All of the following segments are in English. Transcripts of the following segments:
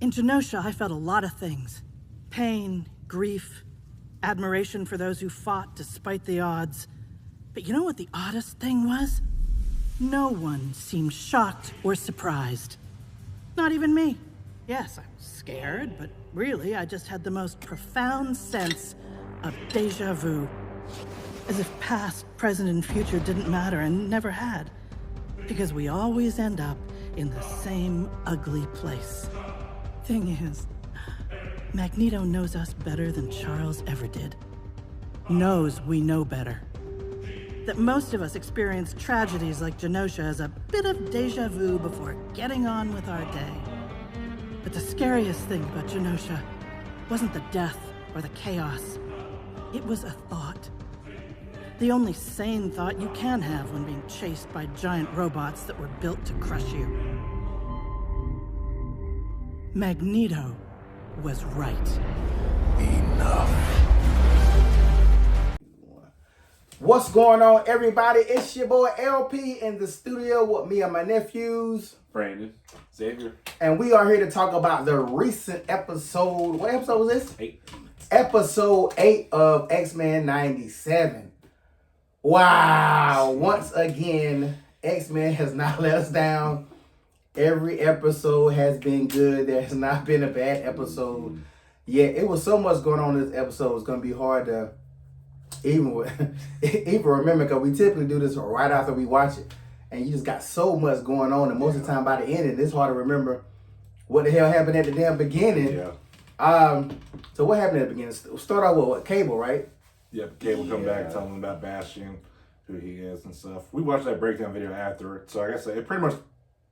In Genosha, I felt a lot of things. Pain, grief, admiration for those who fought despite the odds. But you know what the oddest thing was? No one seemed shocked or surprised. Not even me. Yes, I was scared, but really, I just had the most profound sense of déjà vu. As if past, present, and future didn't matter and never had. Because we always end up in the same ugly place. Thing is, Magneto knows us better than Charles ever did. Knows we know better. That most of us experience tragedies like Genosha as a bit of déjà vu before getting on with our day. But the scariest thing about Genosha wasn't the death or the chaos. It was a thought. The only sane thought you can have when being chased by giant robots that were built to crush you. Magneto was right. Enough. What's going on, everybody? It's your boy LP in the studio with me and my nephews, Brandon, Xavier. And we are here to talk about the recent episode. What episode was this? 8. Episode 8 of Xmen 97. Wow. Once again, Xmen has not let us down. Every episode has been good. There has not been a bad episode. Yeah, it was so much going on in this episode. It's going to be hard to even remember, because we typically do this right after we watch it. And you just got so much going on. And most of the time by the end, it's hard to remember what the hell happened at the damn beginning. Yeah. So what happened at the beginning? Start out with what? Cable, right? Yep, Cable come back telling him about Bastion, who he is and stuff. We watched that breakdown video after it. So I guess it pretty much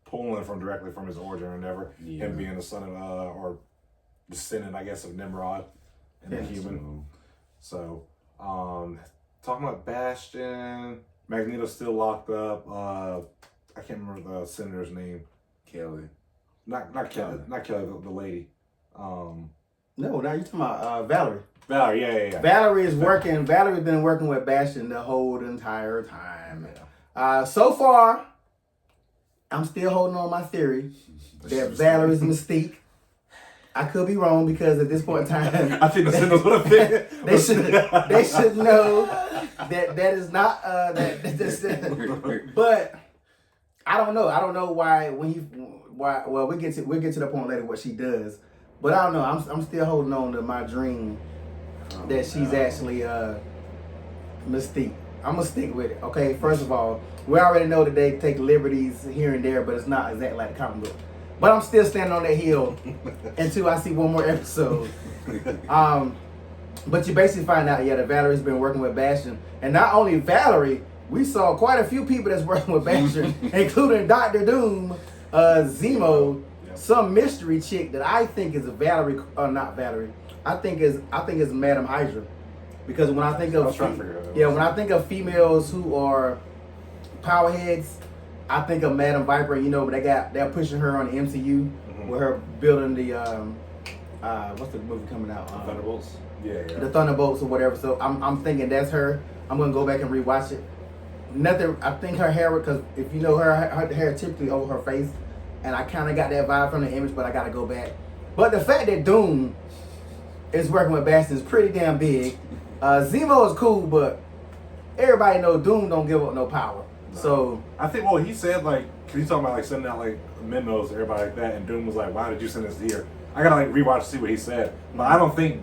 pulling from directly from his origin or whatever. Yeah. Him being the son of, or descendant, I guess, of Nimrod and the human. So, talking about Bastion, Magneto's still locked up. I can't remember the senator's name. Kelly. Not Kelly. Not Kelly, the lady. No, now you're talking about Valerie. Valerie, yeah. Valerie's working. Valerie's been working with Bastion the whole entire time. Yeah. So far, I'm still holding on my theory that Valerie's Mystique. I could be wrong, because at this point in time, I think the signals would have been. they should know that is not but I don't know. I don't know why well, we'll get to the point later what she does. But I don't know. I'm still holding on to my dream that she's actually Mystique. I'm gonna stick with it. Okay, first of all, we already know that they take liberties here and there, but it's not exactly like the comic book. But I'm still standing on that hill until I see one more episode. But you basically find out, that Valerie's been working with Bastion. And not only Valerie, we saw quite a few people that's working with Bastion, including Dr. Doom, Zemo, some mystery chick that I think is Valerie, or not Valerie. I think is Madam Hydra. Because when I think of when I think of females who are power heads, I think of Madam Viper, but they're pushing her on the MCU with her building the what's the movie coming out? Thunderbolts. Yeah. The Thunderbolts or whatever. So I'm thinking that's her. I'm gonna go back and rewatch it. Nothing. I think her hair, because if you know her hair typically over her face, and I kind of got that vibe from the image, but I gotta go back. But the fact that Doom is working with Bastion is pretty damn big. Zemo is cool, but everybody know Doom don't give up no power. No. So I think he said, cause he's talking about sending out memos to everybody like that, and Doom was like, "Why did you send this here?" I gotta rewatch to see what he said, but I think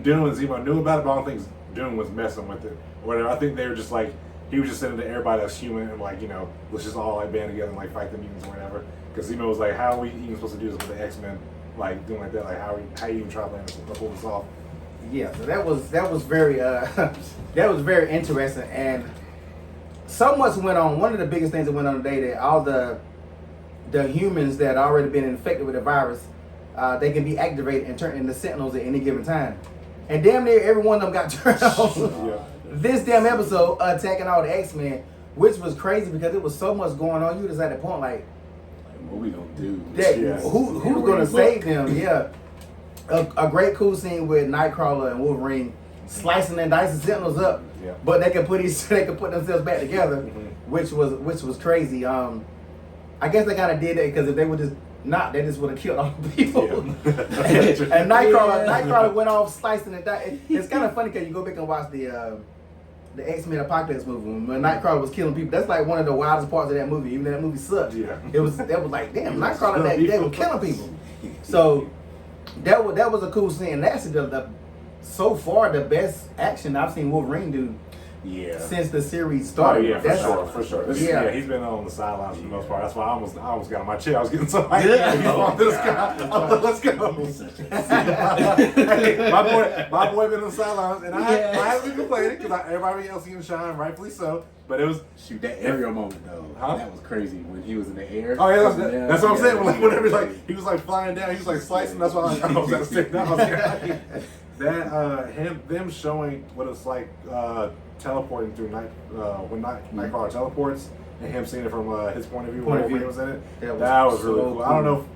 Doom and Zemo knew about it, but I don't think Doom was messing with it or whatever. I think they were just he was just sending to everybody that's human and let's just all band together and fight the mutants or whatever. Because Zemo was like, "How are we even supposed to do this with the X-Men? Doing like that? How you even try to pull this off?" Yeah, so that was very that was very interesting, and so much went on. One of the biggest things that went on today, that all the humans that already been infected with the virus, they can be activated and turned into sentinels at any given time. And damn near every one of them got turned on this damn episode, attacking all the X-Men, which was crazy because it was so much going on. You just at the point what we gonna do? Who's gonna save them? Yeah. A great cool scene with Nightcrawler and Wolverine slicing and dicing Sentinels up, but they can put themselves back together, which was crazy. I guess they kind of did that because if they would just not, they just would have killed all the people. Yeah. and Nightcrawler went off slicing and dying. It's kind of funny because you go back and watch the Xmen Apocalypse movie when Nightcrawler was killing people. That's like one of the wildest parts of that movie. Even though that movie sucked. Yeah. That was like, damn, Nightcrawler they were killing people. So that was a cool scene. And that's so far the best action I've seen Wolverine do. Yeah. Since the series Oh started. yeah, for sure. Yeah. He's been on the sidelines for the most part. That's why I almost got on my chair. I was getting so hyped. Yeah. He's on this guy. Let's go. Hey, my boy been on the sidelines, and I haven't been complaining because everybody else getting shine, rightfully so. But it was Shoot, that aerial moment though. Huh? That was crazy when he was in the air. oh yeah, that's what I'm saying. Whenever he was like flying down, he was like slicing. That's why I was at the stick. That was them showing what it's like teleporting through when Nightcrawler teleports, and him seeing it from his point of view when Wolverine was in it. That was really cool. I don't know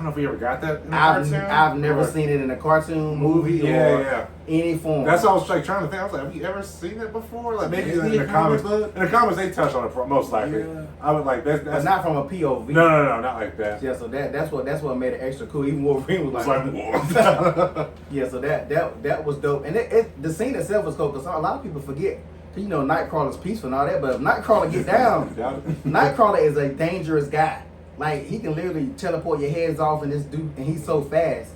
if we ever got that in the cartoon. I've never seen it in a cartoon, movie, or any form. That's what I was like trying to think. I was like, have you ever seen it before? Like maybe in the comics. In the comics, they touch on it most likely. Yeah. I would like that's but not from a POV. No, not like that. Yeah, so that's what made it extra cool. Even Wolverine was like, whoa. yeah, so that was dope. And the scene itself was cool because a lot of people forget. You know, Nightcrawler's peaceful and all that, but if Nightcrawler get down, Nightcrawler is a dangerous guy. Like he can literally teleport your heads off, and this dude, and he's so fast.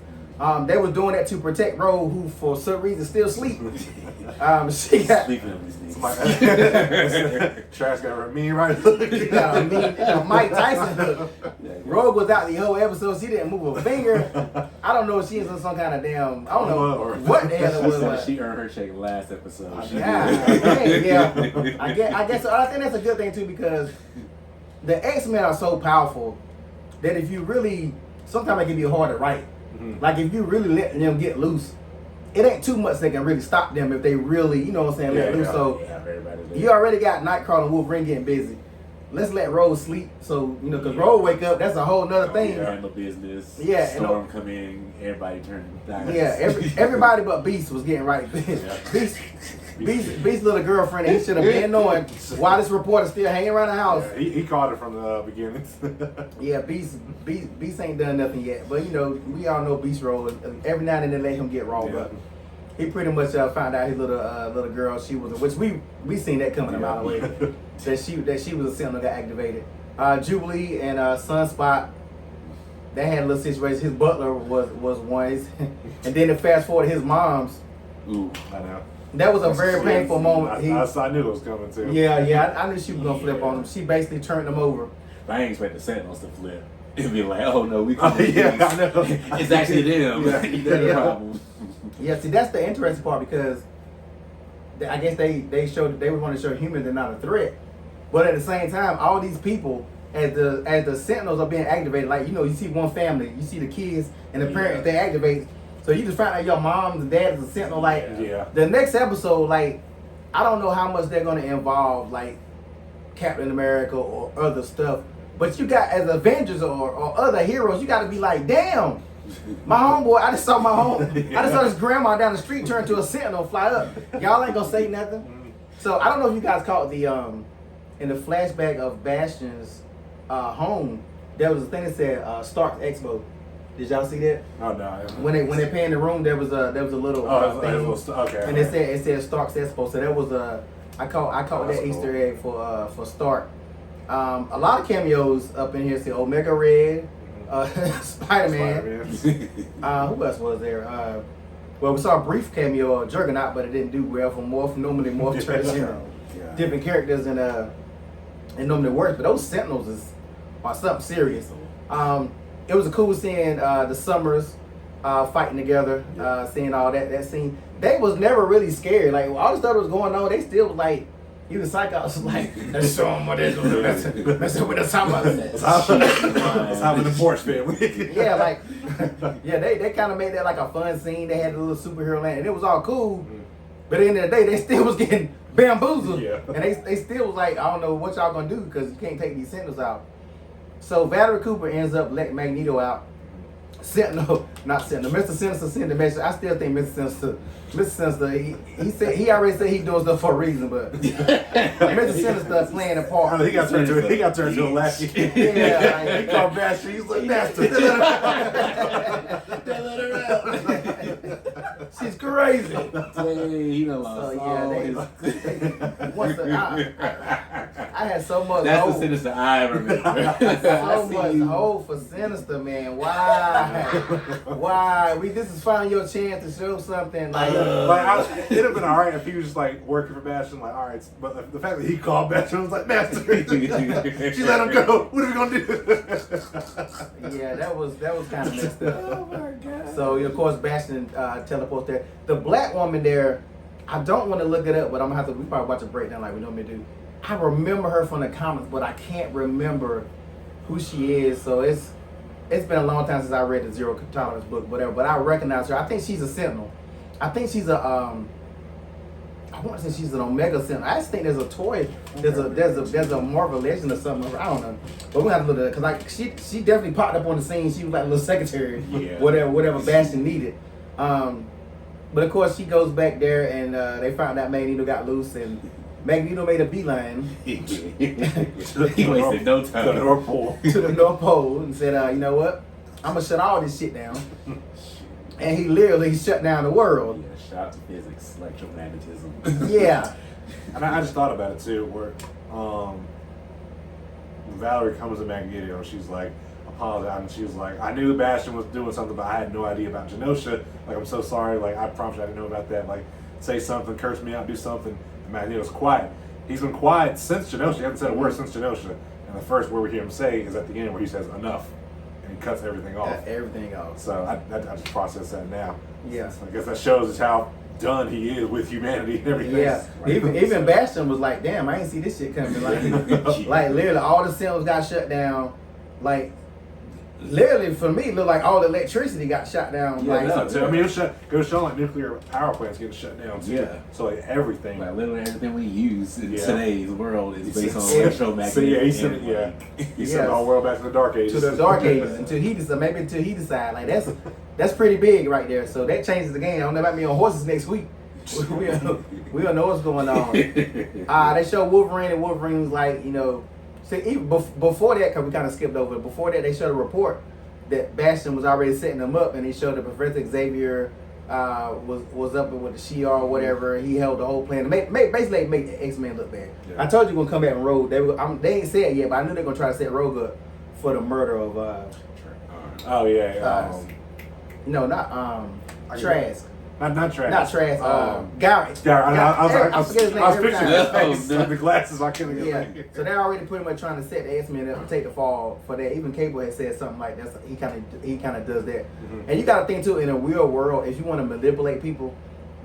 They were doing that to protect Rogue, who for some reason still sleep. She got sleeping on these things. Trash got her mean right. She got a mean Mike Tyson hook. Rogue was out the whole episode. She didn't move a finger. I don't know if she was on some kind of damn. I don't know what the hell it was. Like. She earned her check last episode. Yeah. I guess so. I think that's a good thing too because the X-Men are so powerful that if you really, sometimes it can be hard to write. Mm-hmm. Like if you really let them get loose, it ain't too much that can really stop them if they really, you know what I'm saying, let loose. So you already got Nightcrawler and Wolverine getting busy. Let's let Rose sleep. So, you know, because Rose wake up, that's a whole nother thing. Handle business. Yeah. Storm come in, everybody turn down. Yeah, everybody but Beast was getting right. Beast's little girlfriend, he should have been knowing why this reporter still hanging around the house. Yeah, he caught it from the beginning. Yeah, Beast ain't done nothing yet. But, you know, we all know Beast role. Every now and then they let him get raw, but he pretty much found out his little girl, she was, which we seen that coming a mile away, that she was a Sentinel got activated. Jubilee and Sunspot, they had a little situation. His butler was one, and then to fast forward his mom's. Ooh, I know. That was a very painful moment. I knew it was coming too. Yeah, I knew she was gonna flip on him. She basically turned him over. I ain't expect the Sentinels to flip. It'd be like, oh no, we I can know. It's actually them. Yeah. They're the problem. Yeah, see, that's the interesting part because I guess they showed that they were going to show humans they're not a threat, but at the same time, all these people as the Sentinels are being activated, like you know, you see one family, you see the kids and the parents they activate. So you just find out your mom and dad is a Sentinel. Like the next episode, like I don't know how much they're going to involve like Captain America or other stuff, but you got as Avengers or other heroes, you got to be like, damn. My homeboy, I just saw his grandma down the street turn to a Sentinel, fly up. Y'all ain't gonna say nothing. So I don't know if you guys caught the in the flashback of Bastion's home, there was a thing that said Stark Expo. Did y'all see that? Oh no. When they panned the room, there was a little thing, okay. and it said Stark's Expo. So that was I caught that Easter egg for Stark. A lot of cameos up in here. Say Omega Red. Spider-Man. Who else was there? Well, we saw a brief cameo of Juggernaut, but it didn't do well for normally Morph turns different characters and normally works. But those Sentinels are something serious. It was a cool seeing the Summers fighting together, seeing all that scene. They was never really scared. Like all the stuff that was going on, they still was like. Even Cyclops was like, let's show him what it is. Messing with us. Let's hop in the Porsche family. They kind of made that like a fun scene. They had a little superhero land, and it was all cool. But at the end of the day, they still was getting bamboozled. Yeah. And they still was like, I don't know what y'all gonna do because you can't take these Sentinels out. So Valerie Cooper ends up letting Magneto out. Sentinel, not Sentinel. Mr. Sinister sent the message. I still think Mr. Sinister, he said he already said he doing stuff for a reason, but Mr. Sinister playing a part. He got turned to a lackey. Yeah, like, he called Bastion. He's like, Master. She's crazy. Dang, he done lost I had so much That's hope. the Sinister I remember. So much hope for Sinister, man. Why? This is finally your chance to show something. It'd have been alright if he was just like working for Bastion, like alright, but the fact that he called Bastion was like, Master, she let him go. What are we gonna do? Yeah, that was kind of messed up. Oh my god. So of course Bastion teleports there. The black woman there, I don't want to look it up, but I'm gonna have to. We probably watch a breakdown like we normally do. I remember her from the comics, but I can't remember who she is. So it's been a long time since I read the Zero Tolerance book, whatever. But I recognize her. I think she's a Sentinel. I think she's a I want to say she's an Omega Sentinel. I just think there's a toy. There's a Marvel Legend or something. I don't know. But we have to look at it because like she definitely popped up on the scene. She was like a little secretary. Yeah. Whatever Bastion needed. But of course she goes back there and they found out Magneto got loose and Magneto made a beeline He wasted no time. To the North Pole. to the North Pole and said, you know what? I'm gonna shut all this shit down. And he literally shut down the world. Yeah, shout out to physics, electromagnetism. Yeah. And I just thought about it too, where Valerie comes to Magneto and she's like, apologizing, and she was like, I knew Bastion was doing something, but I had no idea about Genosha. Like, I'm so sorry. Like, I promise you I didn't know about that. Like, say something, curse me out, do something. And Magneto's quiet. He's been quiet since Genosha. He hasn't said a word since Genosha. And the first word we hear him say is at the end where he says enough. And he cuts everything off. Everything off. So I just process that now. Yeah. So I guess that shows us how done he is with humanity and everything. Yeah. Even Bastion was like, damn, I ain't see this shit coming. Like literally all the cells got shut down. Like literally for me, it looked like all the electricity got shut down. Yeah, like, no, too. I mean, it goes showing like nuclear power plants getting shut down too. Yeah. So like everything. Like literally everything we use in today's world is based on So electromagnetic. he sent the whole world back to the Dark Ages. to the Dark Ages until he decide. Like that's pretty big right there. So that changes the game. I don't know about me on horses next week. We don't know what's going on. They show Wolverine and Wolverine's like, you know, see, even before that, because we kind of skipped over it, before that they showed a report that Bastion was already setting them up, and they showed that Professor Xavier was up with the Shi'ar or whatever. He held the whole plan. Basically make X-Men look bad. Yeah. I told you we're going to come back and Rogue. They ain't said it yet, but I knew they were going to try to set Rogue up for the murder of... no, not Trask. Not Trask. Not Trask. Garrett. I was forget his name. I was picturing his face. No. The glasses. I couldn't get Yeah. So they're already pretty much trying to set the X-Men up and take the fall for that. Even Cable had said something like that. He kind of does that. Mm-hmm. And you got to think too, in a real world, if you want to manipulate people,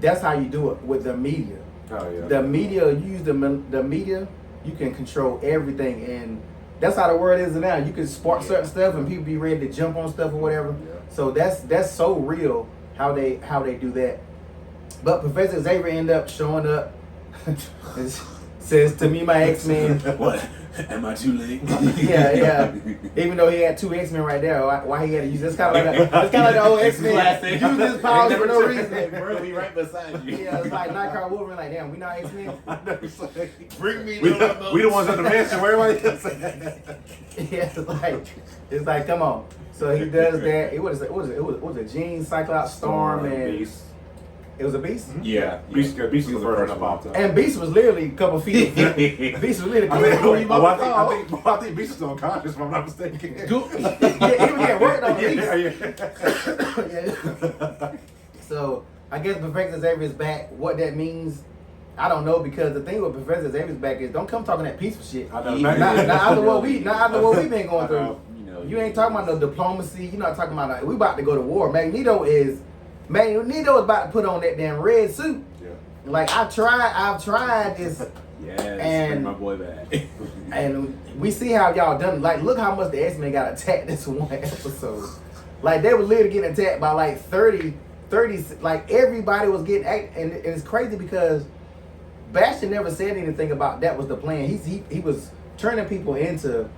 that's how you do it with the media. Oh yeah. The media, you use the media, you can control everything, and that's how the world is now. You can spark certain stuff, and people be ready to jump on stuff or whatever. Yeah. So that's so real how they do that. But Professor Xavier ended up showing up. Says to me, my X-Men. What? Am I too late? Yeah. Even though he had two X-Men right there, why he had to use this kind of like the old X-Men. Use his powers for no reason. Bro, he right beside you. Yeah, it's like Nightcrawler, Wolverine. Like, damn, we not X-Men. Bring me we the ones at the mansion. Where am I? Yeah, it's like, come on. So he does that. It was a Jean, Cyclops, Storm, and Beast. It was a Beast? Yeah. Beast was the first one that popped up. And Beast was literally a couple feet. Beast was literally a couple feet. I think Beast was unconscious, if I'm not mistaken. Yeah, he was getting worked on Beast. Yeah. So, I guess Professor Xavier is back. What that means, I don't know, because the thing with Professor Xavier's back is don't come talking that peaceful shit. I know. Not after what we've been going through. You ain't talking about no diplomacy. You're not talking about we about to go to war. Magneto is about to put on that damn red suit. Yeah. Like I've tried this. Yes, and bring my boy back. And we see how y'all done it. Like, look how much the X-Men got attacked this one episode. Like they were literally getting attacked by like 30, like everybody was getting and it's crazy because Bastion never said anything about that was the plan. He was turning people into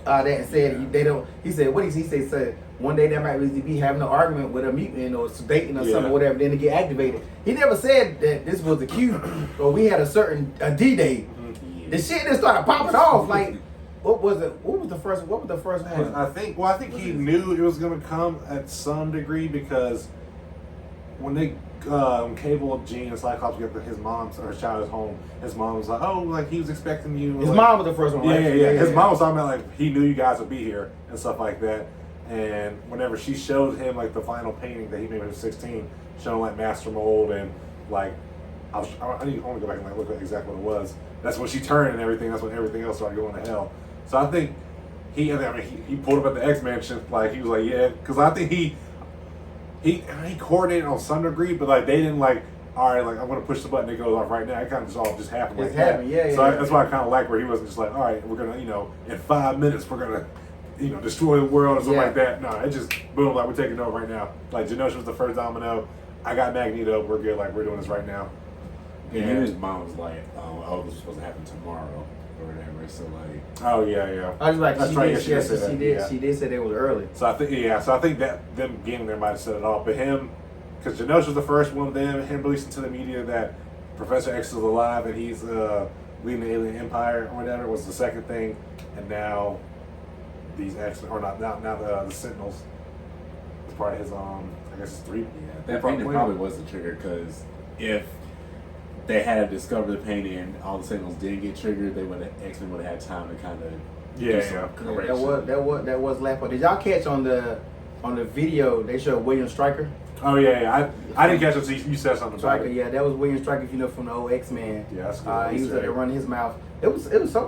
that said they don't. He said what he said one day they might really be having an argument with a mutant or dating or something or whatever. Then to get activated. He never said that this was the cue or we had a D-Day. The shit just started popping off like. What was it? What was the first one? I think he knew it was gonna come at some degree because when they Cable, Jean, and Cyclops get his mom's or his child's home, his mom was like, "Oh, like he was expecting you." His mom was the first one. Yeah, right? yeah. His mom was talking about like he knew you guys would be here and stuff like that. And whenever she showed him like the final painting that he made when he was 16, showing like master mold and like I want to go back and like look at exactly what it was. That's when she turned and everything. That's when everything else started going to hell. So I think he pulled up at the Xmen ship, like he was like, yeah, because I think he coordinated on some degree, but like they didn't like, all right, like I'm gonna push the button, it goes off right now. It kind of just happened like that. Yeah. So that's why I kind of like where he wasn't just like, all right, we're gonna, in 5 minutes we're gonna, destroy the world or something like that. No, it just boom, like we're taking over right now. Like Genosha was the first domino. I got Magneto. We're good. Like we're doing this right now. And his mom was like, "Oh, this was supposed to happen tomorrow or whatever." So like, oh yeah. I was like, that's she right. did. She did say it was early. So I think that them getting there might have set it off. But him, because Genosha was the first one. Then him releasing to the media that Professor X is alive and he's leading the alien empire or whatever was the second thing. And now these X-Men or not now the Sentinels is part of his I guess it's 3. yeah, that painting probably was the trigger because if they had discovered the painting and all the Sentinels didn't get triggered, X-Men would have had time to kind of That was last part. Did y'all catch on the video they showed William Stryker? Oh yeah. I didn't catch it. So you said something about Stryker, it. yeah, that was William Stryker. If you know from the old X-Men. Yeah, that's cool. He was there running his mouth. It was so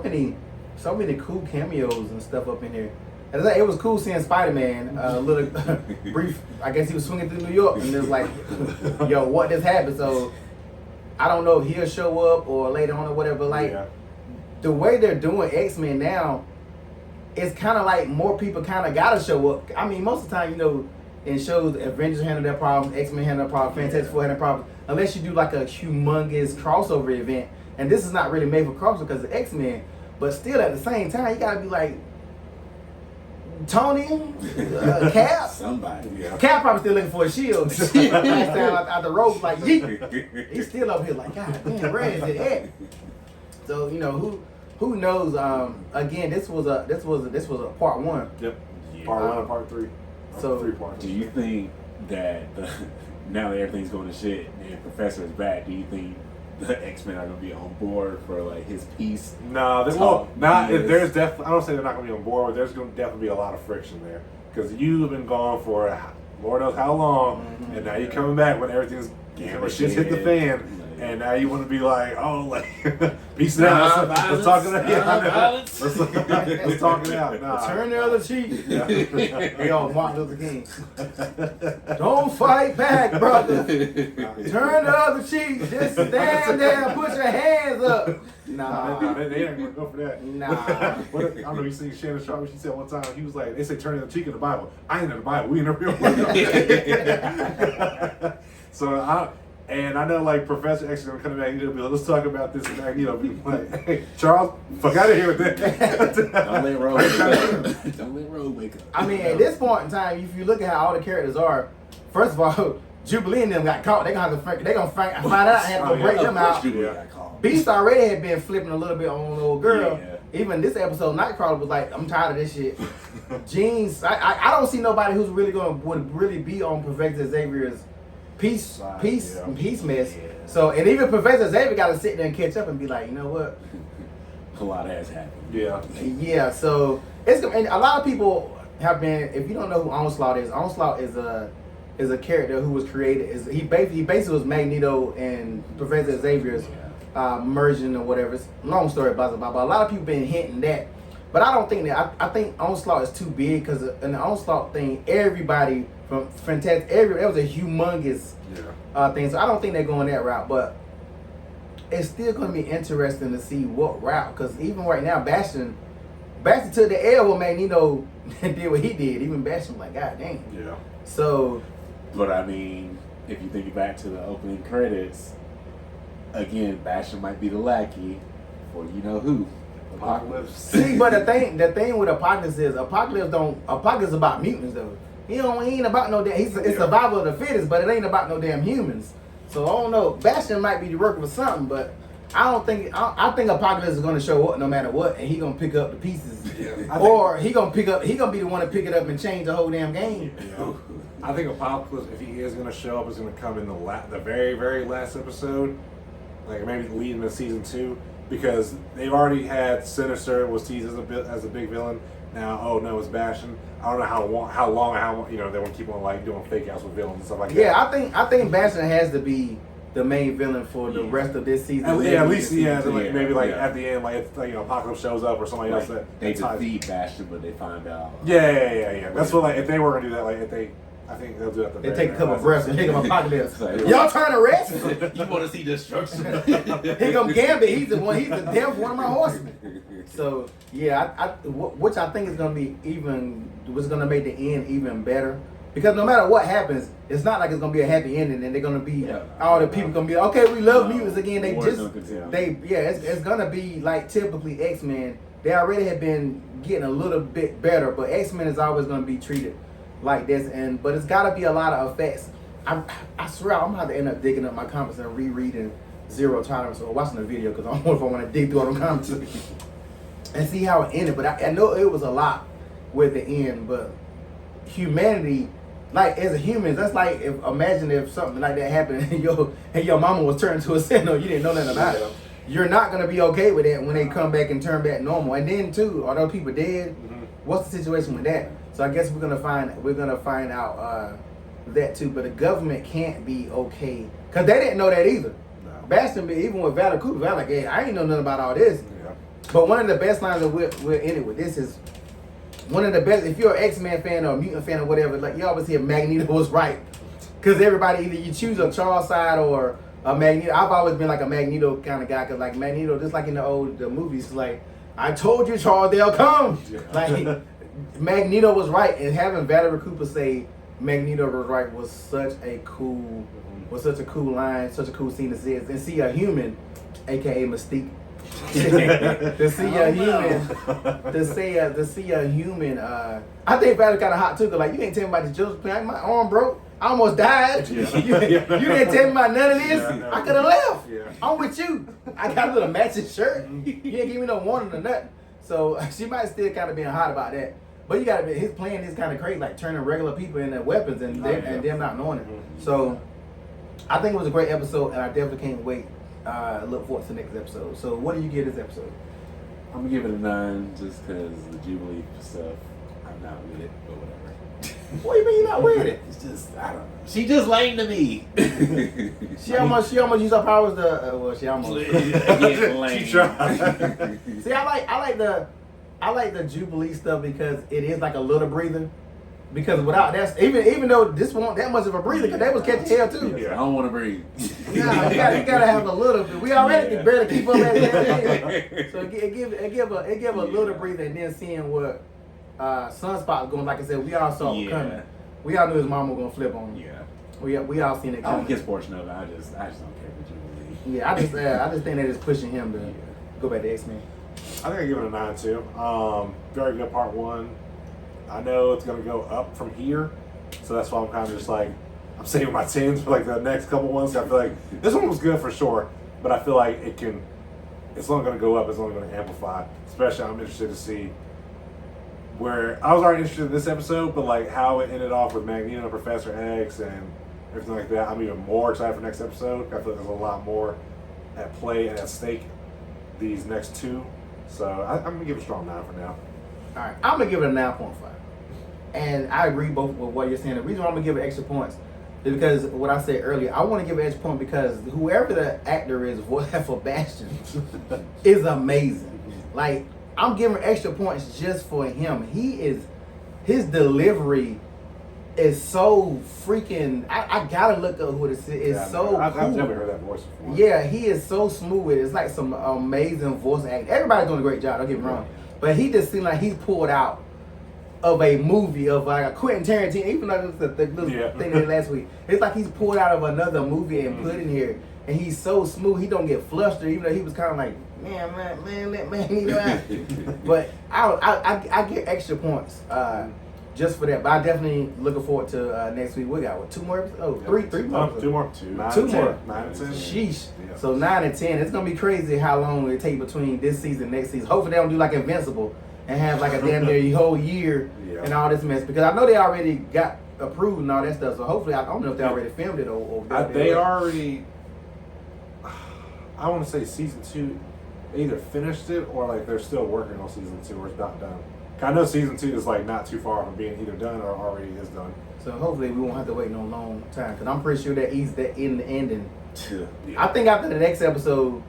many cool cameos and stuff up in there. And it was cool seeing Spider-Man. A little brief. I guess he was swinging through New York and it was like, yo, what just happened? So. I don't know if he'll show up or later on or whatever. Like the way they're doing X-Men now, it's kind of like more people kind of gotta show up. I mean, most of the time, in shows, Avengers handle their problems, X-Men handle their problems, Fantastic Four handle their problems. Unless you do like a humongous crossover event, and this is not really made for crossover because of X-Men. But still, at the same time, you gotta be like Tony, Cap. Somebody. Yeah. Cap probably still looking for a shield. Last time out the road, like he's still up here like, God damn, where is it at? So who knows? Again, this was a part 1. Yep. Part 1 and part 3. So 3 parts. Do you think that now that everything's going to shit and Professor is back, do you think the X-Men are going to be on board for like his piece? No, there's definitely. I don't say they're not going to be on board, but there's going to definitely be a lot of friction there because you've been gone for Lord knows how long, and now you're coming back when everything's shit's hit the fan. And now you want to be like, oh, like, peace it out. Let's talk it out. Let's talk it out. Nah. Turn the other cheek. Yo, Martin Luther King. Don't fight back, brother. Turn the other cheek. Just stand there and put your hands up. Nah. They ain't going to go for that. Nah. I don't know if you seen Shannon Sharp, she said one time, he was like, they say turn the other cheek in the Bible. I ain't in the Bible. We in the real world. So And I know, like, Professor X is going to come back and he'll be like, let's talk about this and that. Be like, hey, Charles, fuck out of here with that. Don't let Rogue wake up. Don't let Rogue wake up. I mean, at this point in time, if you look at how all the characters are, first of all, Jubilee and them got caught. They're going to find out and have to break them out. Beast already had been flipping a little bit on old girl. Yeah. Even this episode, Nightcrawler was like, I'm tired of this shit. Jeans, I don't see nobody who's really would really be on Professor Xavier's peace mess. Yeah. So, and even Professor Xavier got to sit there and catch up and be like, you know what? A lot has happened. Yeah. Yeah. So and a lot of people have been. If you don't know who Onslaught is a character who was created. He basically was Magneto and Professor Xavier's merging or whatever. It's a long story, blah blah blah. But a lot of people been hinting that. But I don't think that. I think Onslaught is too big because in the Onslaught thing, everybody from Fantastic, that was a humongous thing. So I don't think they're going that route. But it's still going to be interesting to see what route. Because even right now, Bastion took the L when Magneto did what he did. Even Bastion was like, God dang. Yeah. So. But I mean, if you think back to the opening credits, again, Bastion might be the lackey for you know who. Apocalypse. See, but the thing with Apocalypse is Apocalypse is about mutants though. He ain't about no damn. It's survival of the fittest, but it ain't about no damn humans. So I don't know. Bastion might be working with something, but I don't think. I think Apocalypse is gonna show up no matter what, and he gonna pick up the pieces, or he gonna be the one to pick it up and change the whole damn game. Yeah. I think Apocalypse, if he is gonna show up, is gonna come in the very very last episode, like maybe leading to season 2, because they've already had Sinister was teased as a big villain. Now, oh no, it's Bastion. I don't know how long they want to keep on like doing fake outs with villains and stuff like that. Yeah, I think Bastion has to be the main villain for the rest of this season. At least maybe at the end, like if Apocalypse shows up or somebody else that they defeat Bastion, but they find out. Yeah. That's what if they were gonna do that, I think they'll do that. They take a couple breaths and take him Apocalypse. Y'all trying to rest? You want to see destruction? Here come Gambit. He's the death one of my horsemen. So yeah, which I think is gonna be was gonna make the end even better. Because no matter what happens, it's not like it's gonna be a happy ending, and they're gonna be all the people gonna be okay. We love mutants again. It's gonna be like typically Xmen. They already have been getting a little bit better, but Xmen is always gonna be treated like this, but it's gotta be a lot of effects. I swear I'm gonna have to end up digging up my comments and rereading Zero Tolerance or watching the video because I don't know if I want to dig through all them comments and see how it ended. But I know it was a lot with the end, but humanity. Like as a human, that's like imagine if something like that happened and your mama was turned to a sinner, you didn't know nothing about it. You're not gonna be okay with that when they come back and turn back normal. And then too, are those people dead? What's the situation with that? So I guess we're gonna find out that too. But the government can't be okay because they didn't know that either. No. Bastion, even with Valor Cooper, Valor like, hey, I ain't know nothing about all this. Yeah. But one of the best lines that we're in it with this is. One of the best, if you're an X-Men fan or a mutant fan or whatever, like you always hear Magneto was right. Because everybody, either you choose a Charles side or a Magneto. I've always been like a Magneto kind of guy because like Magneto, just like in the movies, like, I told you, Charles, they'll come. Yeah. Like, Magneto was right. And having Valerie Cooper say Magneto was right was such a cool line, such a cool scene to see. And see a human, a.k.a. Mystique, to see a human. I think Valley kind of hot too. Cause like you ain't tell me about the Joseph plan. My arm broke. I almost died. Yeah. You didn't tell me about none of this. Yeah, I could have left. Yeah. I'm with you. I got a little matching shirt. You didn't give me no warning or nothing. So she might still kind of being hot about that. But you gotta be. His plan is kind of crazy, like turning regular people into weapons and them not knowing it. So I think it was a great episode, and I definitely can't wait. Look forward to the next episode. So what do you give this episode? I'm gonna give it a 9 just because the Jubilee stuff, I'm not with it, but whatever. What do you mean you're not with it? It's just, I don't know. She just lame to me. she almost used her powers to, she almost. Lame. She tried. See, I like the Jubilee stuff because it is like a little breather. Because without that, even though this won't that much of a breather, because they was catching hell too. Yeah, I don't want to breathe. Nah, you gotta have a little bit. We already can barely keep up at that. So it give a little breather, and then seeing what Sunspot was going. Like I said, we all saw it coming. We all knew his mama was gonna flip on him. Yeah, we all seen it coming. I like his portion of it. I just don't care for Jubilee. Yeah, I just think they're just pushing him to go back to Xmen. I think I give it a 9 too. Very good part 1. I know it's gonna go up from here, so that's why I'm kind of just like I'm saving my 10s for like the next couple ones. I feel like this one was good for sure, but I feel like it's only gonna go up. It's only gonna amplify. Especially, I'm interested to see where I was already interested in this episode, but like how it ended off with Magneto and Professor X and everything like that. I'm even more excited for next episode. I feel like there's a lot more at play and at stake these next 2. So I'm gonna give it a strong 9 for now. All right, I'm gonna give it a 9.5. And I agree both with what you're saying. The reason why I'm gonna give it extra points is because what I said earlier. I want to give it extra point because whoever the actor is for Bastion is amazing. Like I'm giving extra points just for him. His delivery is so freaking. I gotta look up who this is. It's so cool. I've never heard that voice before. Yeah, he is so smooth. It's like some amazing voice acting. Everybody's doing a great job. Don't get me wrong, but he just seemed like he's pulled out of a movie of like a Quentin Tarantino, even though it was the little thing that last week. It's like he's pulled out of another movie and put in here, and he's so smooth. He don't get flustered, even though he was kind of like man, let Magneto out. But I get extra points just for that. But I definitely looking forward to next week. We got what, 2 more episodes? Oh, three more. 2 more. 2 more. 9 and 10. Sheesh. Yeah. So 9 and 10. It's gonna be crazy how long it take between this season and next season. Hopefully they don't do like Invincible and have like a damn near whole year and all this mess, because I know they already got approved and all that stuff. So hopefully I don't know if they already filmed it or they already. I want to say season 2 either finished it or like they're still working on season 2 or it's not done. I know season 2 is like not too far from being either done or already is done. So hopefully we won't have to wait no long time, because I'm pretty sure that eats that in the ending. Yeah. I think after the next episode,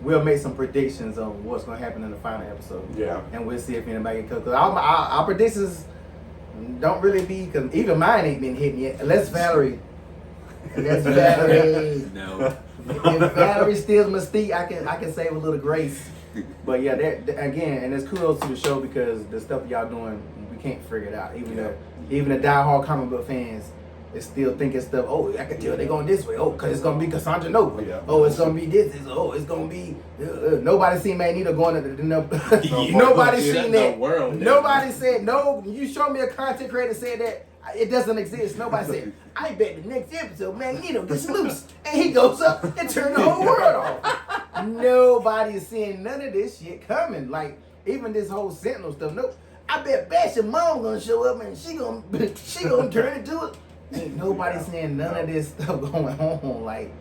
we'll make some predictions on what's going to happen in the final episode. Yeah. And we'll see if anybody can cook. Because our predictions don't really be, because even mine ain't been hitting yet. Unless Valerie. No. If Valerie steals Mystique, I can save a little grace. But yeah, that again, and it's kudos to the show, because the stuff y'all doing, we can't figure it out. Even the diehard comic book fans is still thinking stuff. Oh, I can tell they're going this way. Oh, because it's gonna be Cassandra Nova. Yeah. Oh, it's gonna be this. It's gonna be. Nobody seen Magneto going to the nobody seen that. World, Nobody said no. You show me a content creator said that. It doesn't exist. Nobody said, I bet the next episode Magneto gets loose and he goes up and turn the whole world off. Nobody is seeing none of this shit coming. Like, even this whole Sentinel stuff. No, I bet Bash's mom gonna show up and she gonna turn into it. Ain't nobody seeing none of this stuff going on. Like,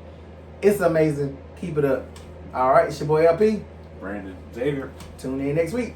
it's amazing. Keep it up. All right, it's your boy LP. Brandon. Xavier. Tune in next week.